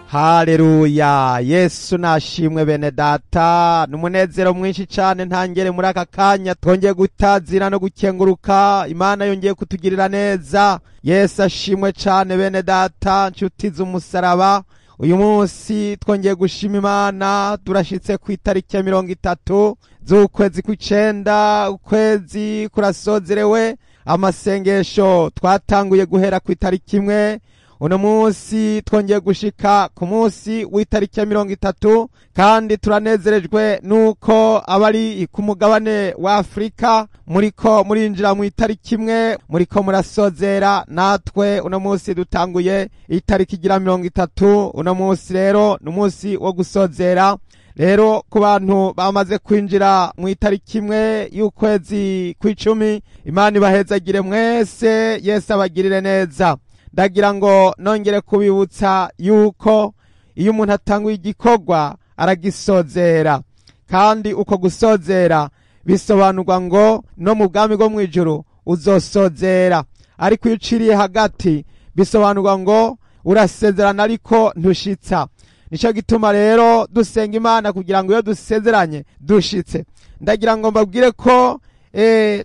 Haleluya, Yesu nashimwe bene data. Numunezero mwinshi cyane ntangere muri aka kanya twongeye gutazira no gukenguruka. Imana yongeye kutugirira neza. Yesu ashimwe cyane bene data, nshuti z'umusaraba. Uyu munsi twongeye gushima Imana, turashitse ku itariki ya 30 z'ukwezi kw'icenda. Ukwezi kurasozerewe, amasengesho twatanguye guhera ku itariki 1. Uno munsi twongeye gushika ku munsi w'itariki ya 30, kandi turanezerejwe nuko abari ku mugabane wa Afrika muriko murinjira mu itariki 1, muriko murasozera. Natwe uno munsi dutanguye itariki igira 30. Uno munsi rero n'umunsi wo gusozera. Rero ku bantu bamaze kwinjira mu itariki 1 y'ukwezi kw'icumi, Imana ibahezagire mwese, Yesu abagirire neza. Ndagira ngo nongere kubibutsa yuko iyo umuntu atanguye igikorwa aragisozera, kandi uko gusozera bisobanurwa ngo no mu bwami bwo mwijuru uzosozera. Ariko iyo uciriye hagati bisobanurwa ngo urasezerana ariko ntushitsa. Nico gituma rero dusenga Imana kugira ngo iyo dusezeranye dushitse. Ndagira ngo mbabwire ko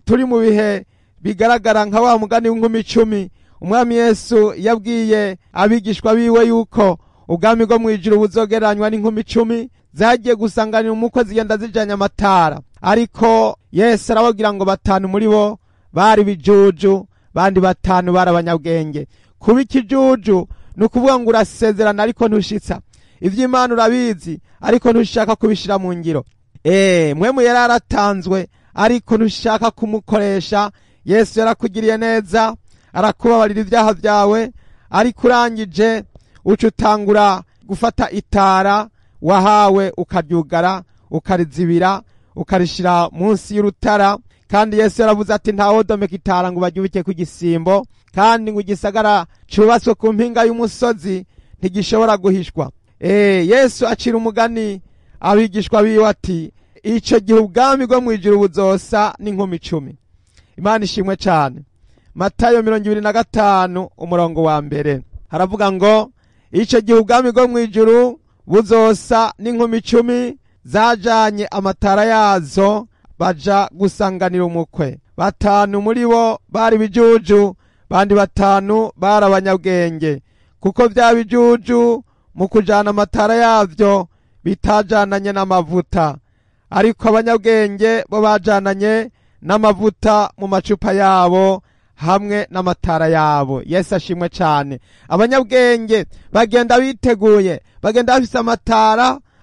turi mu bihe bigaragara nka wa mugani w'inkumi 10. Umwami Yesu yabwiye abigishwa biwe yuko ubwami bwo mwijuru buzogereranywa n'inkumi 10 zagiye gusanganira umukwe zigenda zijanye amatara. Ariko Yesu arababwira ngo 5 muri bo bari bijuju, bandi 5 bari abanyabwenge. Kuba ikijuju ni ukuvuga ngo urasezerana ariko ntushitsa. Ivy'Imana urabizi ariko ntushaka kubishira mu ngiro. Mwemu yari aratanzwe ariko ntushaka kumukoresha. Yesu yarakugiriye neza, arakubabarira ibyaha byawe, ariko urangije uca utangura gufata itara wahawe ukaryugara, ukarizibira, ukarishira munsi y'urutara. Kandi Yesu yaravuze ati ntawodomeka itara ngo baryubike ku gisimbo, kandi ngo igisagara cubatswe ku mpinga y'umusozi ntigishobora guhishwa. Yesu acira umugani abigishwa biwe ati ico gihe ubwami bwo mwijuru buzosa n'inkumi 10. Imana ishimwe cyane. Matayo 25 umurongo wa mbere haravuga ngo ico gihe ubwami bwo mwijuru buzosa n'inkumi 10 zajanye amatara yazo baja gusanganira umukwe. 5 muri bo bari bijuju, bandi 5 bari abanyabwenge. Kuko vya bijuju mu kujana amatara yavyo bitajananye n'amavuta, ariko abanyabwenge bo bajananye n'amavuta mu macupa yabo hamwe n'amatara yabo. Yesu ashimwe cyane. Abanyabwenge bagenda biteguye, bagenda bafise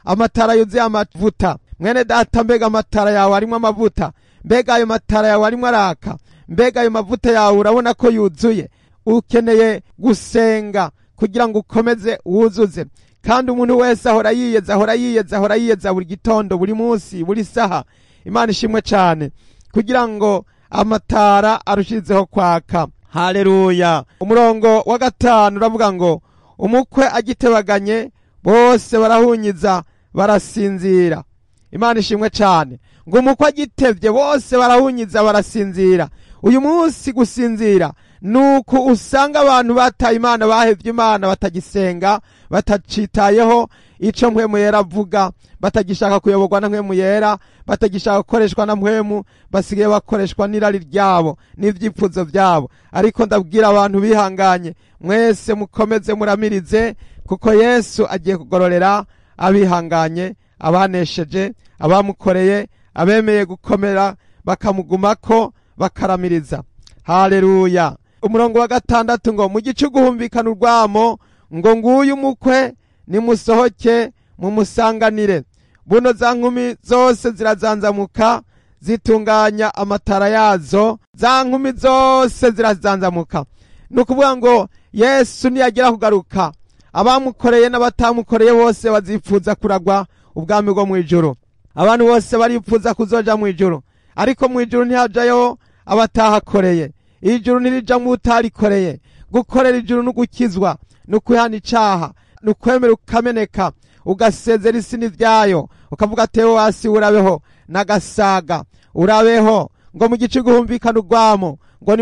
amatara yuzuye amavuta. Mwene data, mbega amatara yawe arimo amavuta? Mbega ayo matara yawe arimo araka? Mbega ayo mavuta yawe urabona ko yuzuye? Ukeneye gusenga kugira ngo ukomeze wuzuze. Kandi umuntu wese ahora yiyeza buri gitondo, buri munsi, buri saha. Imana ishimwe cyane kugira ngo amatara arushizeho kwaka. Haleluya. Umurongo wa 5 uravuga ngo umukwe agitebaganye bose barahunyiza barasinzira. Imana ishimwe cyane ngo umukwe agitevye bose barahunyiza barasinzira. Uyu munsi gusinzira nuko usanga abantu bataye Imana, bahevye Imana, batagisenga, batacitayeho ico mpwemu yera avuga, batagishaka kuyoborwa na mpwemu yera, batagishaka gukoreshwa na mpwemu, basigaye bakoreshwa n'irari ryabo n'ivyipfuzo vyabo. Ariko ndabwira abantu bihanganye, mwese mukomeze muramirize, kuko Yesu agiye kugororera abihanganye, abanesheje, abamukoreye, abemeye gukomera bakamugumako, bakaramiriza. Haleluya. Umurongo wa 6 ngo mu gice guhumvikana urwamo ngo nguyu umukwe nimusohoke mumusanganire. Buno za nkumi zose zirazanzamuka zitunganya amatara yazo, za nkumi zose zirazanzamuka. Nukuvuga ngo Yesu niyagera kugaruka, abamukoreye n'abatamukoreye bose bazipfuza kuragwa ubwami bwo mwijuru. Abantu bose baripfuza kuzoja mwijuru, ariko mwijuru ntihajayo abatahakoreye. Ijuru ntirija mu utarikoreye. Gukorera ijuru n'ugukizwa, n'ukwihana icaha, n'ukwemera ukameneka, ugasezera isi n'ivyayo, ukavuga tewe hasi urabeho n'agasaga urabeho. Ngo mu gice guhumvikana urwamo ngo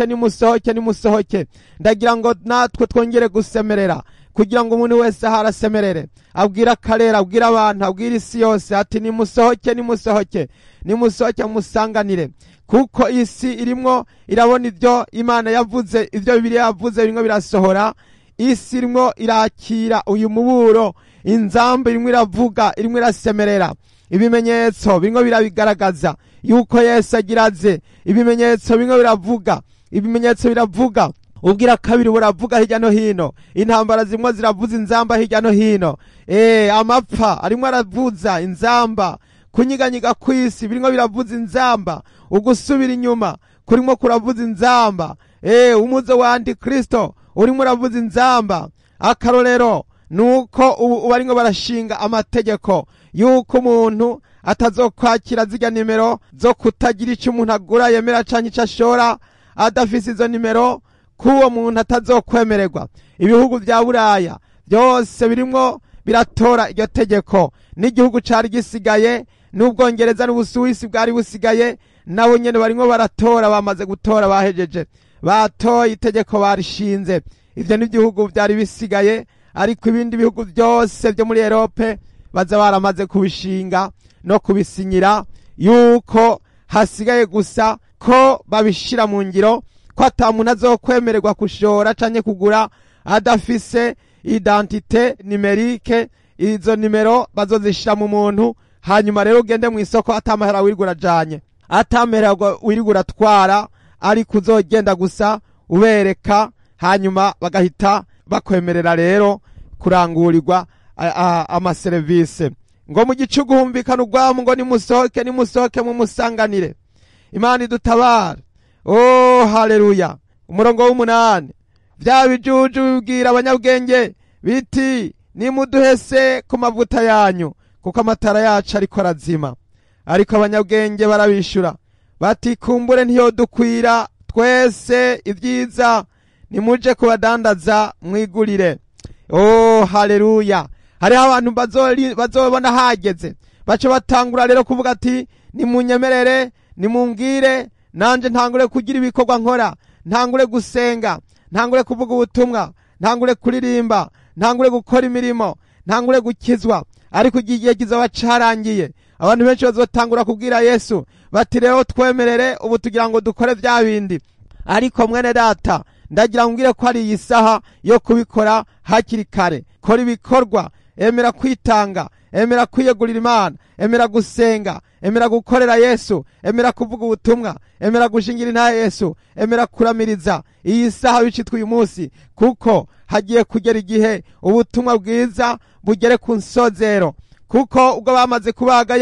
nimusohoke. Ndagira ngo natwe twongere gusemerera kugira ngo umuntu wese aho arasemerere, abwira akarere, abwira abantu, abwira isi yose ati nimusohoke, nimusohoke, nimusohoke musanganire, kuko isi irimwo irabona ibyo Imana yavuze, ibyo Bibiliya yavuze birimwo birasohora. Isi irimwo irakira uyu muburo, inzamba irimwo iravuga, irimwo irasemerera. Ibimenyetso birimwo birabigaragaza yuko Yesu agiraze. Ibimenyetso birimwo biravuga, ibimenyetso biravuga. Ubwira kabiri buravuga hirya no hino, intambara zimwe ziravuza inzamba hirya no hino, amapfa arimwo aravuza inzamba, kunyiganyiga kw'isi birimwo biravuza inzamba, ugusubira inyuma kurimwo kuravuza inzamba, umuzo wa Antikristo urimwo uravuza inzamba. Akarorero nuko ubu barimwo barashinga amategeko yuko umuntu atazokwakira zirya nimero zo kutagira icyo umuntu agura yemera canke ico ashora adafise izo nimero, kuwo muntu atazokwemererwa. Ibihugu vya Buraya byose birimwo biratora iryo tegeko, n'igihugu cari gisigaye n'Ubwongereza n'Ubusuwisi bwari busigaye nabo nyene barimwo baratora, bamaze gutora, bahejeje, batoye itegeko barishinze. Ivyo n'ibihugu vyari bisigaye, ariko ibindi bihugu byose byo muri Europe baza baramaze kubishinga no kubisinyira yuko hasigaye gusa ko babishira mu ngiro, ko ata muntu azokwemererwa kushora canke kugura adafise identite numerique. Izo nimero bazozishira mu muntu, hanyuma rero ugende mu isoko atamahera wirigura janye, atamahera wirigura twara, ariko uzogenda gusa ubereka, hanyuma bagahita bakwemerera rero kurangurirwa amaserivise. Ngo mu gicugu humvikana urwamu ngo nimusohoke, nimusohoke mumusanganire. Imana idutabara. Oh, haleluya. Umurongo w'umunani, vya bijuju bibwira abanyabwenge biti nimuduhese ku mavuta yanyu, kuko amatara yacu ariko arazima. Ariko abanyabwenge barabishura bati kumbure ntiyodukwira twese ibyiza, nimuje kubadandaza mwigurire. Oh, haleluya. Hariho abantu bazobona hageze, baca batangura rero kuvuga ati nimunyemerere, nimumbwire nanje ntangure kugira ibikorwa nkora, ntangure gusenga, ntangure kuvuga ubutumwa, ntangure kuririmba, ntangure gukora imirimo, ntangure gukizwa. Ariko igihe kizoba carangiye, abantu benshi bazotangura kubwira Yesu bati rero twemerere ubu tugira ngo dukore vya bindi. Ariko mwene data, ndagira ngire ko ari iyi saha yo kubikora hakiri kare. Kora ibikorwa, emera kwitanga, emera kwiyegurira Imana, emera gusenga, emera gukorera Yesu, emera kuvuga ubutumwa, emera gushingira intahe Yesu, emera kuramiriza. Iyi saha bicitwa uyu munsi, kuko hagiye kugera igihe ubutumwa bwiza bugere ku nsozero. Kuko ubwo bamaze kubaga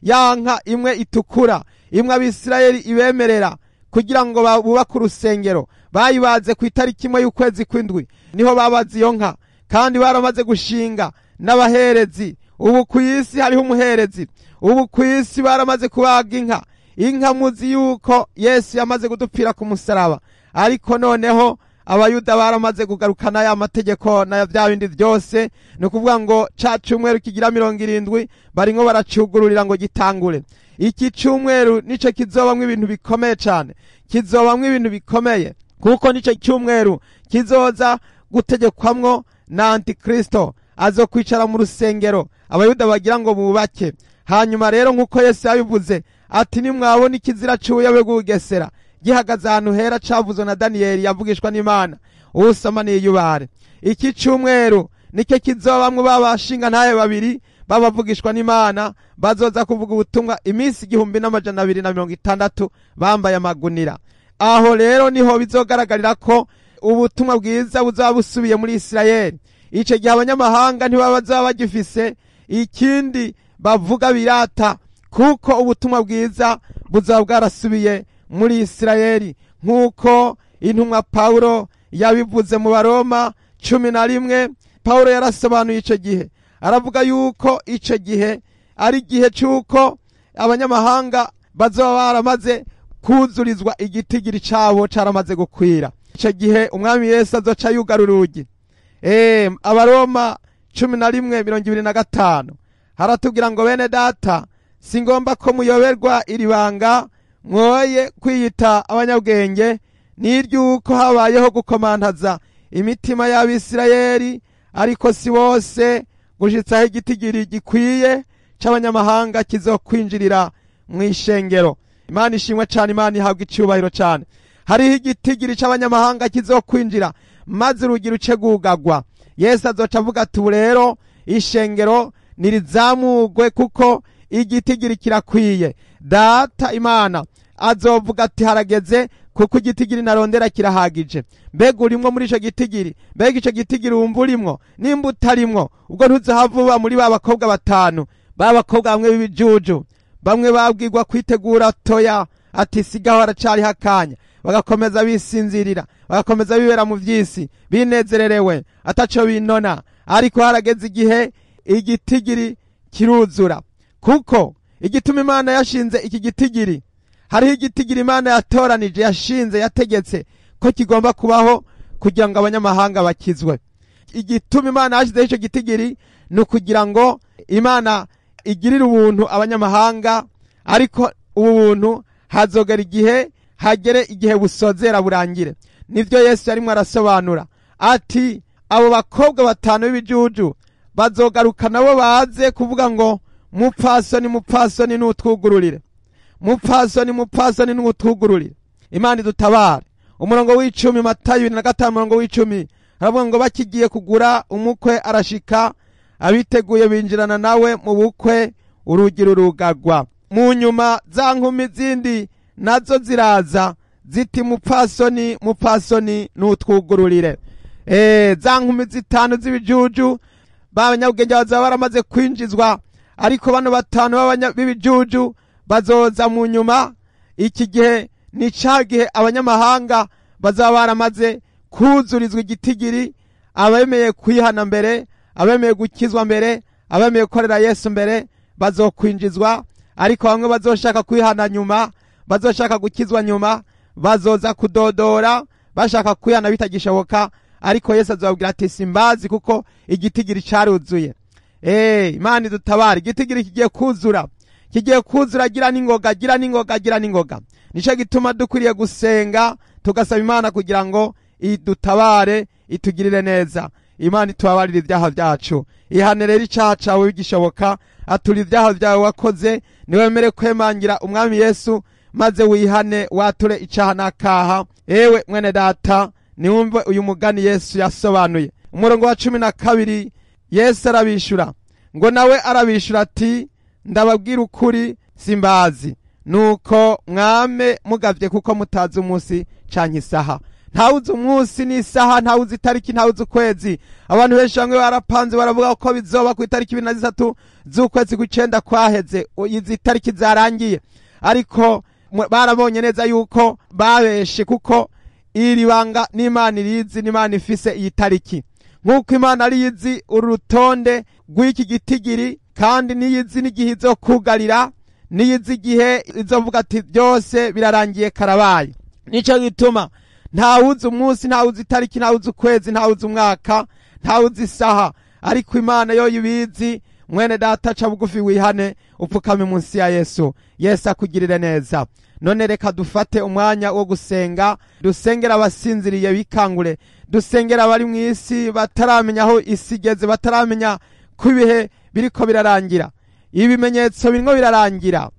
yanka imwe itukura, imwe Abisirayeli ibemerera kugira ngo bubake urusengero, bayibaze ku itariki imwe y'ukwezi kw'indwi, niho babaze iyo nka, kandi baramaze gushinga n'abaherezi. Ubu ku isi hariho umuherezi, ubu ku isi baramaze kubaga inka muzi yuko Yesu yamaze kudupfira ku musaraba. Ariko noneho abayuda baramaze kugarukana ya mategeko na vya bindi byose, no kuvuga ngo ca cumweru kigira 70 baringo baracugururira ngo gitangure. Iki cumweru nico kizobamwe ibintu bikomeye cyane, kizobamwe ibintu bikomeye, kuko nico cumweru kizoza gutegekwamwo na Antikristo, azo kwicara mu rusengero abayuda bagira ngo bubake. Hanyuma rero nkuko Yesu yabivuze ati nimwabona ikizira cy'ubuyobe bw'ugesera gihagaze ahantu hera cavuzwe na Daniyeli yavugishwa n'Imana, usoma niyubare. Iki cumweru nike kizobamwe babashinga ntaye babiri babavugishwa n'Imana, bazoza kuvuga ubutumwa iminsi 1260 bambaye amagunira. Aho rero niho bizogaragarira ko ubutumwa bwiza buzaba busubiye muri Isirayeli. Ico gihe abanyamahanga ntibazaba bagifise ikindi bavuga birata, kuko ubutumwa bwiza buzaba bwarasubiye muri Isirayeli, nkuko intumwa Paulo yabivuze mu Baroma 11. Paulo yarasobanuye ico gihe, aravuga yuko ico gihe ari gihe cyuko abanyamahanga bazoba baramaze kuzurizwa igitigiri cabo caramaze gukwira. Ico gihe umwami Yesu azoca yugarura urugi. Abaroma 11:25 haratubwira ngo bene data, singomba ko muyoberwa iribanga, mwoye kwiyita abanyabwenge, n'iryuko habayeho gukomantaza imitima y'Abisirayeli ariko si bose gushitsaho igitigiri gikwiye c'abanyamahanga kizokwinjirira mw'ishengero. Imana ishimwe cane, Imana ihabwa icubahiro cane. Hariho igitigiri c'abanyamahanga kizokwinjira maze urugi ruce rwugagwa. Yesu azoca avuga ati ubu rero ishengero nirizamugwe kuko igitigiri kirakwiye. Data Imana azovuga ati harageze kuko igitigiri narondera kirahagije. Mbega urimwo muri ico gitigiri? Mbega ico gitigiri wumva urimwo? Nimba utarimwo ubwo ntuzohava muri ba bakobwa batanu, ba bakobwa bamwe b'ibijuju, bamwe babwirwa kwitegura toya ati sigaho haracariho akanya, bagakomeza bisinzirira, bagakomeza bibera mu vyisi binezererewe ataco binona. Ariko harageze igihe igitigiri kiruzura, kuko igituma Imana yashinze iki gitigiri, hariho igitigiri Imana yatoranije, yashinze, yategetse ko kigomba kubaho kugira ngo abanyamahanga bakizwe. Igituma Imana yashizeho ico gitigiri ni ukugira ngo Imana igirire ubuntu abanyamahanga, ariko ubu buntu hazogera igihe, hagere igihe busozera burangire. Nivyo Yesu yarimwo arasobanura ati abo bakobwa batanu b'ibijuju bazogaruka nabo baze kuvuga ngo mupfasoni, mupfasoni n'utwugururire, mupfasoni, mupfasoni n'utwugururire. Imana idutabare. Umurongo w'icumi, Matayo 25 umurongo w'icumi haravuga ngo bakigiye kugura umukwe arashika, abiteguye binjirana nawe mu bukwe, urugi rurugagwa. Mu nyuma za nkumi zindi nazo ziraza ziti mupfasoni, mupfasoni n'utwugururire. Za nkumi zitanu z'ibijuju b'abanyabwenge bazaba baramaze kwinjizwa, ariko bano batanu b'ibijuju bazoza mu nyuma. Iki gihe ni ca gihe abanyamahanga bazaba baramaze kuzurizwa igitigiri, abemeye kwihana mbere, abemeye gukizwa mbere, abemeye gukorera Yesu mbere bazokwinjizwa. Ariko bamwe bazoshaka kwihana nyuma, bazoshaka gukizwa nyuma, bazoza kudodora bashaka kwihana bitagishoboka. Ariko Yesu azobabwira ati simbazi kuko igitigiri caruzuye. Imana idutabare. Igitigiri kigiye kuzura, kigiye kuzura. Gira n'ingoga, gira n'ingoga, gira n'ingoga. Nico gituma dukwiriye gusenga tugasaba Imana kugira ngo idutabare, itugirire neza. Imana itubabarire ibyaha byacu, ihane rero icaha cawe bigishoboka, atura ibyaha vyawe wakoze, niwemere kwemangira umwami Yesu maze wihane, wature icaha n'akaha. Ewe mwene data, niwumve uyu mugani Yesu yasobanuye. Umurongo wa 12 Yesu arabishura ngo, nawe arabishura ati ndababwira ukuri simbazi, nuko mwame mugavye kuko mutazi umunsi canke isaha. Ntawuzi umunsi n'isaha, ntawuzi itariki, ntawuzi ukwezi. Abantu benshi bamwe barapanze baravuga ko bizoba ku itariki 23 z'ukwezi kw'icenda kwaheze, izi tariki zarangiye. Ariko barabonye neza yuko babeshe, kuko iri banga n'Imana irizi, n'Imana ifise iyi tariki. Nk'uko Imana arizi urutonde rw'iki gitigiri, kandi niyizi n'igihe izokugarira, niyizi igihe izovuga ati byose birarangiye karabaye. Nico gituma ntawuzi umunsi, ntawuzi itariki, ntawuzi ukwezi, ntawuzi umwaka, ntawuzi isaha, ariko Imana yo ibizi. Mwene data ca bugufi wihane, upfukame munsi ya Yesu. Yesu akugirire neza. None reka dufate umwanya wo gusenga, dusengera abasinziriye bikangure, dusengera abari mu isi bataramenya aho isi igeze, bataramenya ko ibihe biriko birarangira. Ibimenyetso biringo birarangira,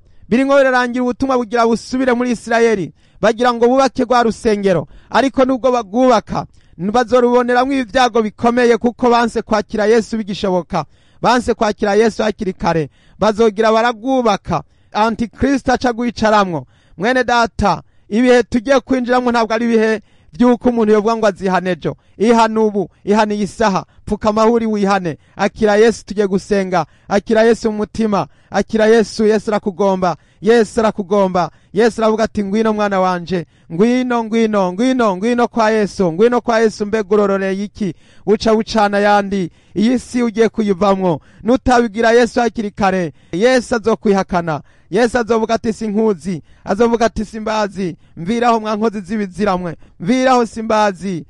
ubutumwa bugira busubire muri Isirayeli, bagira ngo bubake rwa rusengero, ariko nubwo bagubaka bazoruboneramwo ibyago bikomeye, kuko banse kwakira Yesu bigishoboka, banse kwakira Yesu hakiri kare. Bazogira baragubaka, Antikristo aca guyicaramwo. Mwene data, ibihe tugiye kwinjiramwo ntabwo ari ibihe by'uko umuntu yovuga ngo azihanejo. Ihana ubu, ihana iyi saha, pfuka amahuri wihane, akira Yesu. Tugiye gusenga, akira Yesu mu mutima, akira Yesu. Yesu arakugomba, Yesu arakugomba. Yesu aravuga ati ngwino mwana wanje, ngwino, ngwino, ngwino, ngwino kwa Yesu, ngwino kwa Yesu. Mbega urororeye iki? Uca bucana yandi, iyi si ugiye kuyivamwo. Nutabigira Yesu hakiri kare, Yesu azokwihakana. Yesu azovuga ati sinkuzi, azovuga ati simbazi, mviraho mwankozi z'ibiziramwe, mviraho simbazi.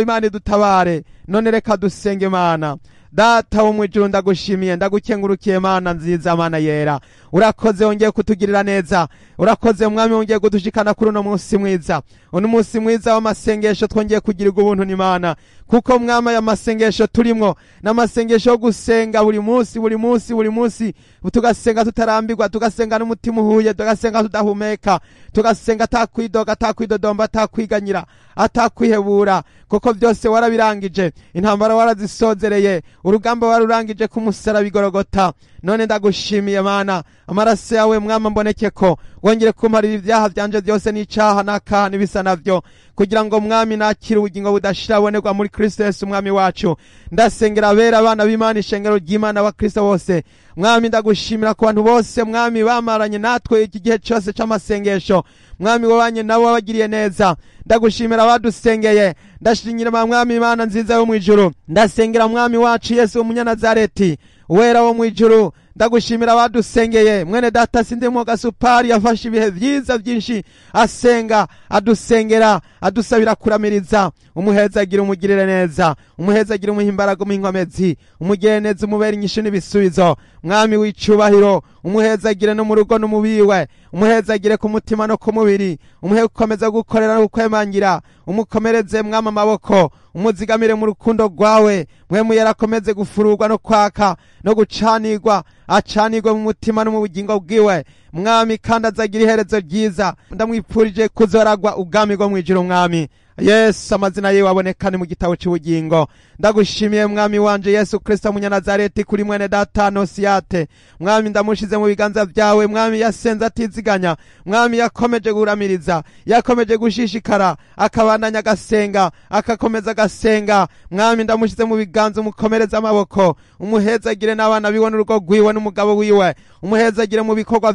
Imana idutabare. None reka dusenge. Mana Data wo mwijuru, ndagushimiye, ndagukengurukiye Mana nziza, Mana yera. Urakoze wongeye kutugirira neza, urakoze mwami wongeye kudushikana kuri uno munsi mwiza, uno munsi mwiza w'amasengesho twongeye kugirirwa ubuntu n'Imana, kuko mwami aya masengesho turimwo n'amasengesho yo gusenga buri munsi tugasenga tutarambirwa, tugasenga n'umutima uhuye, tugasenga tudahumeka, tugasenga atakwidoga, atakwidodomba, atakwiganyira, atakwihebura, kuko byose warabirangije, intambara warazisozereye, urugamba warurangije ku musaraba Igorogota. None ndagushimiye Mana, amaraso yawe mwama mboneke ko wongere kumparira ibyaha byanje byose n'icaha n'akaha n'ibisa navyo, kugira ngo mwami nakire ubugingo budashira bonerwa muri Kristo Yesu umwami wacu. Ndasengera abera abana b'Imana, ishengero ry'Imana wa Kristo bose. Mwami ndagushimira ku bantu bose mwami bamaranye natwe iki gihe cyose c'amasengesho, mwami wabanye nabo wabagiriye neza. Ndagushimira abadusengeye, ndashinyira mwami Imana nziza yo mwijuru, ndasengera mwami wacu Yesu umunyanazareti wera wo mwijuru. Ndagushimira abadusengeye, mwene data Sindimwo Gasupari yafashe ibihe vyiza byinshi asenga, adusengera, adusabira kuramiriza. Umuhezagira umugirire neza, umuhezagira umuhimbaraga umuhinkomezi, umugire neza, umubera inyishu n'ibisubizo. Mwami w'icubahiro, umuhezagire no mu rugo no mubiwe, umuhezagire ku mutima no ku mubiri, umuhe gukomeza gukorera no kwemangira, umukomereze mwama amaboko, umuzigamire mu rukundo rwawe. Mwemu yarakomeze gufururwa no kwaka no gucanirwa, acanirwe mu mutima no mu bugingo bwiwe mwami, kandi azagira iherezo ryiza. Ndamwipfurije kuzoragwa ubwami bwo mwijuru mwami Yesu, amazina yiwe abonekane mu gitabo cy'ubugingo. Ndagushimiye mwami wanje Yesu Kristo Munyanazareti, kuri mwene data Nosiyate mwami, ndamushize mu biganza byawe mwami, yasenze atiziganya mwami, yakomeje guramiriza, yakomeje gushishikara, akabandanya gasenga, akakomeza gasenga mwami, ndamushize mu biganza, umukomereza amaboko, umuhezagire n'abana biwe n'urugo rwiwe n'umugabo wiwe, umuhezagire mu bikorwa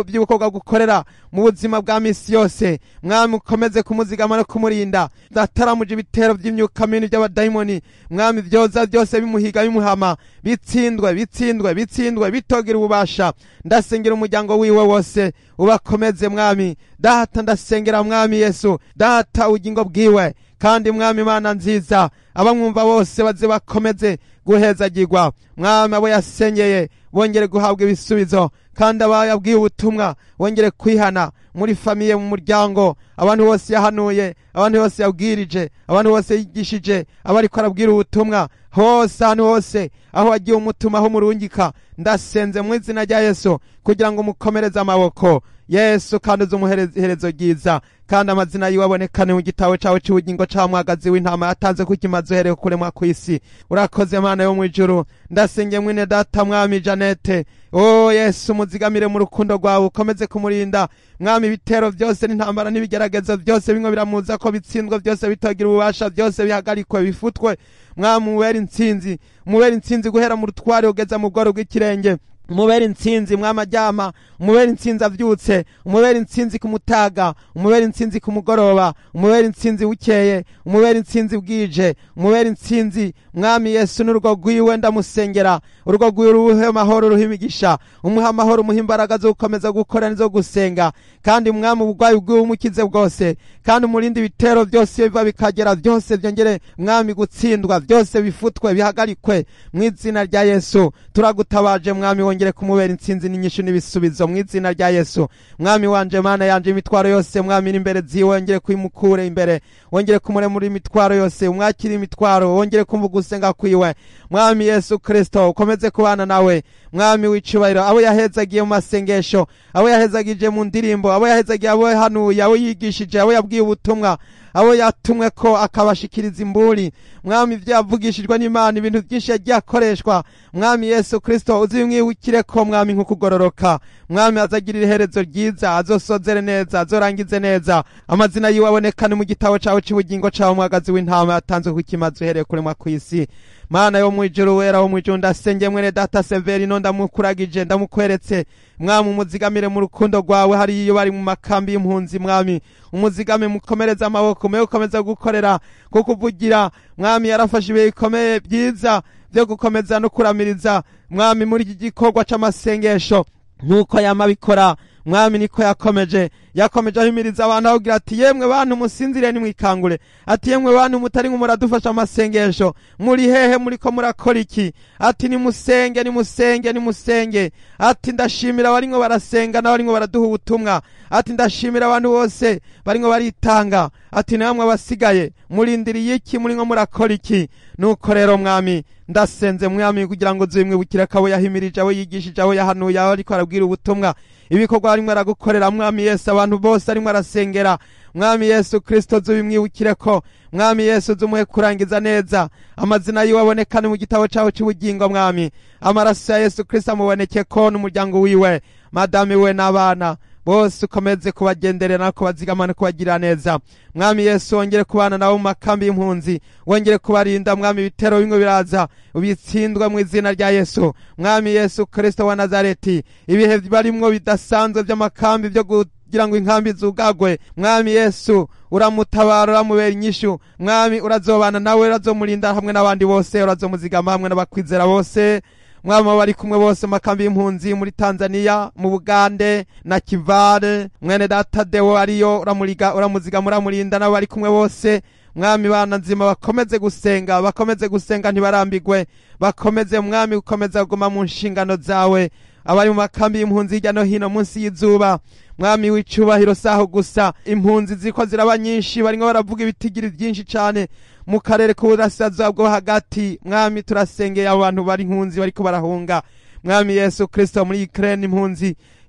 by'ubukorwa gukorera mu buzima bwa misi yose mwami, ukomeze kumuzigama no kumurinda, dataramuje ibitero by'imyuka mibi by'abadayimoni mwami, vyoza byose bimuhiga bimuhama, bitsindwe bitogira ububasha. Ndasengera umuryango wiwe wose ubakomeze mwami data, ndasengera mwami Yesu data ubugingo bwiwe, kandi mwami Imana nziza abamwumva bose baze bakomeze guhezagirwa mwami, abo yasengeye bongere guhabwa ibisubizo, kandi abayabwiye ubutumwa bongere kwihana muri famiye, mu muryango, abantu bose yahanuye, abantu bose yabwirije, abantu bose yigishije, abariko arabwira ubutumwa hose, ahantu hose aho wagiye umutuma aho murungika, ndasenze mu izina rya Yesu kugira ngo umukomereze amaboko Yesu, kandi uzumuherezo ryiza, kandi amazina yiwe abonekane mu gitabo cyawe cy'ubugingo ca mwagazi w'intama yatanze kukimaze uhereye kuremwa kw'isi. Urakoze Mana yo mwijuru. Ndasenge mwene data mwami Janete, Yesu muzigamire mu rukundo rwawe, ukomeze kumurinda mwami, ibitero byose n'intambara n'ibigeragezo byose bimwe biramuza ko bitsindwe, byose bitagira ububasha, byose bihagarikwe bifutwe mwami, mubera intsinzi guhera mu rutware ugeza mu bworo bw'ikirenge, umubera intsinzi mwama ajyama, umubera intsinzi avyutse, umubera intsinzi ku mutaga, umubera intsinzi ku mugoroba, umubera intsinzi bukeye, umubera intsinzi bwije, umubera intsinzi mwami Yesu n'urugo rwiwe. Ndamusengera urugo rwiwe ruhe amahoro, ruhe imigisha, umuha amahoro, umuha imbaraga zo gukomeza gukora nizo gusenga, kandi mwami ubugwayi bwiwe umukize bwose, kandi umurindi ibitero byose biva bikagera byose byongere mwami gutsindwa, byose bifutwe bihagarikwe mu izina rya Yesu. Turagutabaje mwami, wongere kumubera intsinzi n'inyishu n'ibisubizo mu izina rya Yesu. Mwami wanje Mana yanje, imitwaro yose mwami n'imbere ziwe wongere kwimukure imbere, wongere kumuremura imitwaro yose, umwakire imitwaro, wongere kumva gusenga kwiwe mwami Yesu Kristo, ukomeze kubana nawe mwami w'icubahiro. Abo yahezagiye mu masengesho, abo yahezagije mu ndirimbo, abo yahezagiye, abo yahanuye, abo yigishije, abo yabwiye ubutumwa, abo yatumwe ko akabashikiriza imburi mwami, ibyo yavugishijwe n'Imana, ibintu byinshi yagiye akoreshwa mwami Yesu Kristo, uzimwibukire ko mwami nk'ukugororoka mwami, azagirira iherezo ryiza, azosozere neza, azorangize neza, amazina yiwe abonekane mu gitabo cawe cy'ubugingo cawe mwagazi w'intama yatanzwe kukimaze uhereye kuremwa kw'isi. Mana yo mwijuru, wera wo mwijuru, ndasenge mwene data Severino, ndamukuragije, ndamukweretse mwami, umuzigamire mu rukundo rwawe, hari iyo bari mu makambi y'impunzi mwami, umuzigame mukomereza amaboko, mwe ukomeza gukorera kukuvugira mwami, yarafashe ibihe bikomeye byiza byo gukomeza no kuramiriza mwami muri iki gikorwa c'amasengesho, nkuko yama bikora mwami, niko yakomeje yakomeje ahimiriza abantu avugira ati yemwe bantu musinzire nimwikangure, ati yemwe bantu mutari ngo muradufasha amasengesho, muri hehe muriko murakora iki? Ati nimusenge nimusenge nimusenge. Ati ndashimira abaringo barasenga n'abaringo baraduha ubutumwa. Ati ndashimira abantu bose baringo baritanga. Ati namwe abasigaye murindiriye iki, muringo murakora iki? Nuko rero mwami ndasenze mwami kugira ngo zimwibukire kabo yahimirije abo yigishije abo yahanuye abo ariko arabwira ubutumwa, ibikorwa arimo aragukorera mwami Yesu, abantu bose arimo arasengera mwami Yesu Kristo zubimwibukire ko mwami Yesu zumuhe kurangiza neza, amazina yiwe abonekane mu gitabo cyawe cy'ubugingo mwami, amaraso ya Yesu Kristo amuboneke ko n'umuryango wiwe, madame we n'abana bose ukomeze kubagenderera kubazigamana kubagira neza mwami Yesu, wongere kubana nabo mu makambi y'impunzi, wongere kubarinda mwami, ibitero bimwe biraza ubitsindwa mu izina rya Yesu mwami Yesu Kristo wa Nazareti. Ibihe barimwo bidasanzwe by'amakambi byo kugira ngo inkambi zugagwe mwami Yesu uramutabara uramubera inyishu mwami, urazobana nawe, urazomurinda hamwe n'abandi bose, urazomuzigama hamwe n'abakwizera bose mwami, bari kumwe bose makambi y'impunzi muri Tanzania, mu Bugande na Kivale, mwene data Deo ariyo uramuziga muramurinda nabo bari kumwe bose mwami, bana nzima bakomeze gusenga ntibarambigwe, bakomeze mwami gukomeza kuguma mu nshingano zawe, abari mu makambi y'impunzi hirya no hino munsi y'izuba mwami w'icubahiro saho gusa, impunzi ziko ziraba nyinshi, baringo baravuga ibitigiri byinshi cyane mu karere k'uburasirazuba bwo hagati mwami, turasengeye abantu bari impunzi bariko barahunga mwami Yesu Kristo, muri Ukraine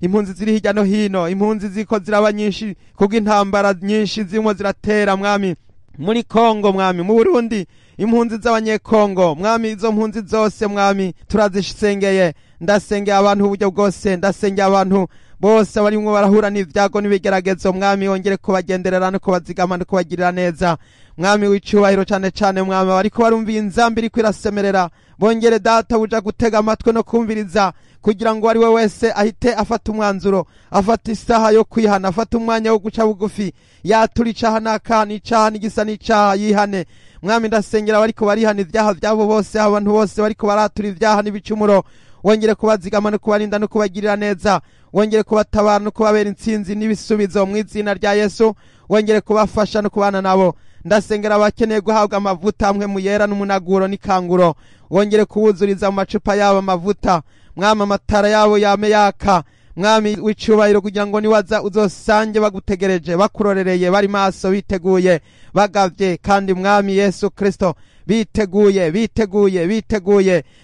impunzi ziri hirya no hino, impunzi ziko ziraba nyinshi kubw'intambara nyinshi zirimo ziratera mwami, muri Kongo mwami, mu Burundi impunzi z'abanyekongo mwami, izo mpunzi zose mwami turazisengeye, ndasengeye abantu uburyo bwose, ndasengeye abantu bose barimwo barahura n'ivyago n'ibigeragezo mwami, wongere kubagenderera no kubazigama no kubagirira neza mwami w'icubahiro cyane cyane mwami, bariko barumviye inzambi iriko irasemerera, bongere data buja gutega amatwi no kumviriza, kugira ngo ari we wese ahite afata umwanzuro, afata isaha yo kwihana, afata umwanya wo guca bugufi, yatura icaha n'icaha n'igisa n'icaha yihane mwami. Ndasengera bariko barihana ivyaha vyabo bose, abantu bose bariko baratura ivyaha n'ibicumuro, wongere kubazigama no kubarinda no kubagirira neza, wongere kubatabara no kubabera intsinzi n'ibisubizo mu izina rya Yesu, wongere kubafasha no kubana nabo. Ndasengera abakeneye guhabwa amavuta amwe mu yera n'umunaguro n'ikanguro, wongere kuwuzuriza mu macupa yabo amavuta mwami, amatara yabo yame yaka mwami w'icubahiro, kugira ngo niwaza uzosange bagutegereje, bakurorereye, bari maso, biteguye, bagavye, kandi mwami Yesu Kristo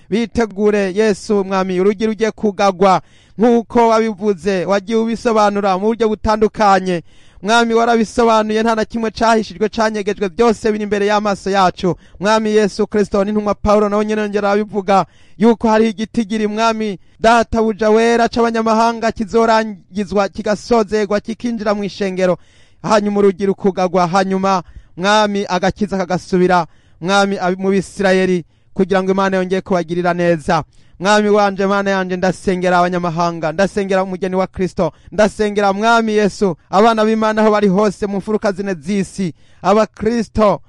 bitegure Yesu mwami, urugi rugiye kugagwa nk'uko wabivuze, wagiye ubisobanura mu buryo butandukanye mwami, warabisobanuye, nta na kimwe cahishijwe canyegejwe, byose biri imbere y'amaso yacu mwami Yesu Kristo. N'intumwa Paulo nawe nyene yongera abivuga yuko hari igitigiri mwami data buja wera c'abanyamahanga kizorangizwa kigasozegwa kikinjira mu ishengero, hanyuma urugi rukugagwa, hanyuma mwami agakiza kagasubira mwami mu Bisirayeli, kugira ngo Imana yongeye kubagirira neza mwami wanje, Mana yanje. Ndasengera abanyamahanga, ndasengera umugeni wa Kristo, ndasengera mwami Yesu abana b'Imana aho bari hose mu mfuruka zine z'isi, abakristo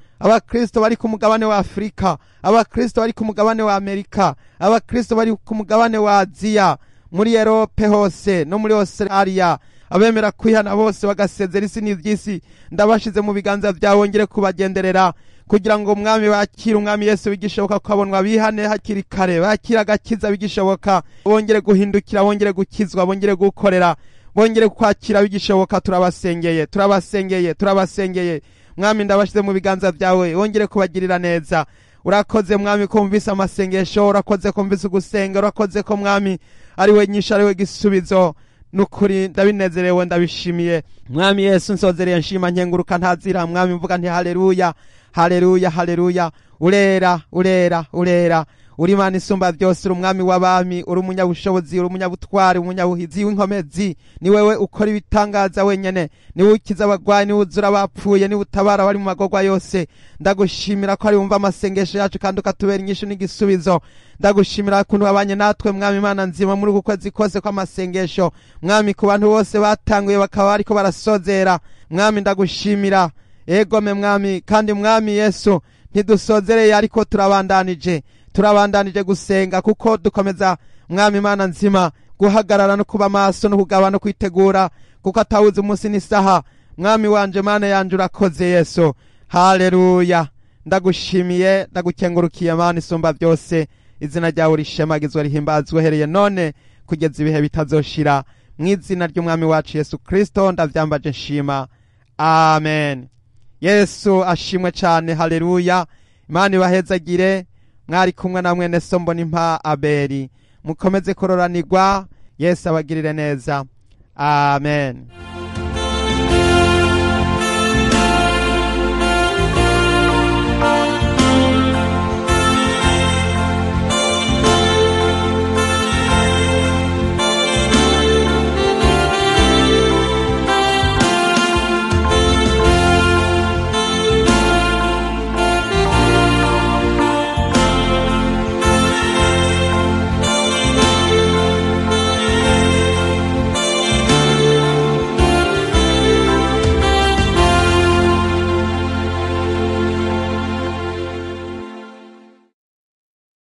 bari ku mugabane wa Afrika, abakristo bari ku mugabane wa Amerika, abakristo bari ku mugabane wa Aziya, muri Europe hose no muri Australia, abemera kwihana bose bagasezera isi n'ivy'isi, ndabashize mu biganza vyawe, wongere kubagenderera kugira ngo mwami bakire umwami Yesu bigishoboka, kwabonwa bihane hakiri kare, bakira agakiza bigishoboka, bongere guhindukira, bongere gukizwa, bongere gukorera, bongere kwakira bigishoboka. Turabasengeye mwami, ndabashize mu biganza vyawe, wongere kubagirira neza. Urakoze mwami kumvisa amasengesho, urakoze kumvisa ugusenga, urakoze ko mwami ari we nyisha, ari we gisubizo, nukuri ndabinezerewe, ndabishimiye mwami Yesu. Nsozereye nshima nkenguruka ntazira mwami, mvuga nti haleluya, urera uri Imana isumba byose, uri umwami w'abami, uri umunyabushobozi, uri umunyabutwari, umunyabuhizi w'inkomezi, ni wewe ukora ibitangaza wenyene, ni wewe ukiza abagwayi, ni wewe uzura abapfuye, ni wewe utabara bari mu magorwa yose. Ndagushimira ko ari wumva amasengesho yacu kandi ukatubera inyishu n'igisubizo. Ndagushimira kuntu wabanye natwe mwami Imana nzima muri uku kwezi kose kw'amasengesho mwami, ku bantu bose batanguye bakaba bariko barasozera mwami, ndagushimira egome mwami. Kandi mwami Yesu ntidusozereye, ariko turabandanije gusenga, kuko dukomeza mwami Imana nzima guhagarara no kuba maso no kugaba no kwitegura kuko atawuzi umunsi n'isaha. Mwami wanje Mana yanje urakoze Yesu. Haleluya. Ndagushimiye ndagukengurukiye Mana isumba byose. Izina ryawe rishemagizwe rihimbazwe hereye none kugeza ibihe bitazoshira. Mu izina ry'umwami wacu Yesu Kristo ndavyambaje nshima. Amen. Yesu ashimwe cyane. Haleluya. Imana ibahezagire. Mwari kumwe na mwene so Mbonimpa Abeli. Mukomeze kororanirwa. Yesu abagirire neza. Amen.